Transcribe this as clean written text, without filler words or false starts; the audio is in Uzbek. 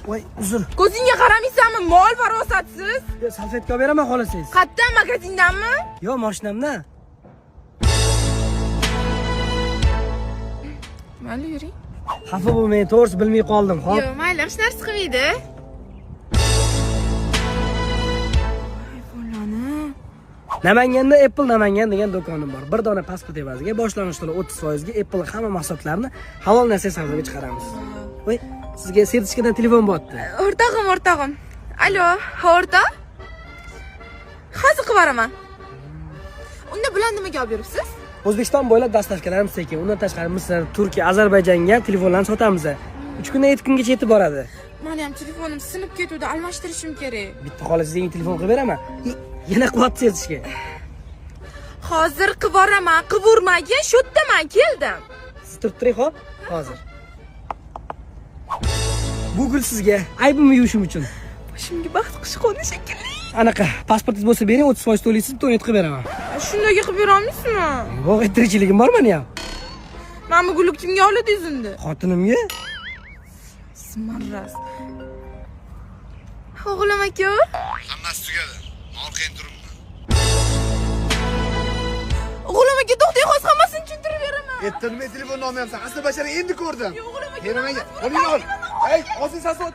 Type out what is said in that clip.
Voy, uzr. Ko'zingga qaramaysanmi? Mol farosatsiz. Salfetka beraman xolasangiz. Qayerdan, magazindanmi? Yo, mashinamda. Mayli, yuring. Xafa bo'lmang, to'g'risi bilmay qoldim. Xo'p. Yo'q, mayli, hech narsa qilmaydi. Namanganda Apple Namangan degan do'konim bor. Bir dona pasport evaziga boshlang'ich to'lov 30% ga Apple hamma mahsulotlarini halol narsa savdoga chiqaramiz. Voy, sizga sertifikatdan telefon bo'pti. O'rtog'im. Alo, o'rtoq? Hozir qilib beraman. Unda bilan nimaga olib yuribsiz? O'zbekiston bo'ylab dastavkalarimiz sekin. Undan tashqari Misr, Turkiya, Ozarbayjonga telefonlarni sotamiz. 3 kundan 7 kungacha yetib boradi. Meni ham telefonim sinib ketuvdi, almashtirishim kerak. Bitta xola sizga telefon qilib beraman. Yana qilyapti sezishga. Hozir qilib boraman, qiburmagin, shu yerdaman, keldim. Siz turib turing, xo'p? Hozir. Bu gul sizga, aybimni yuvishim uchun. Boshimga baxt qish qo'ndi shekilli. Anaqa, pasportingiz bo'lsa bering, 30% to'laysiz, to'yni qilib beraman. Shundaga qilib berolmaysizmi? Yo'q, tirikchiligim bor meni ham. Mana bu gulni kimga oldingiz unda? Xotinimga. Smarras. O'g'lim aka? Hammasi tugadi. Mol qiyin turibdi. O'g'lim aka, to'xtang, hozir hammasini tushuntirib beraman. Nima telefonni olmayapsan? Asli bashara endi ko'rdim. Yo'q, o'g'lim aka. Beraman. Qo'lingni ol. Ey, o'zing sasot.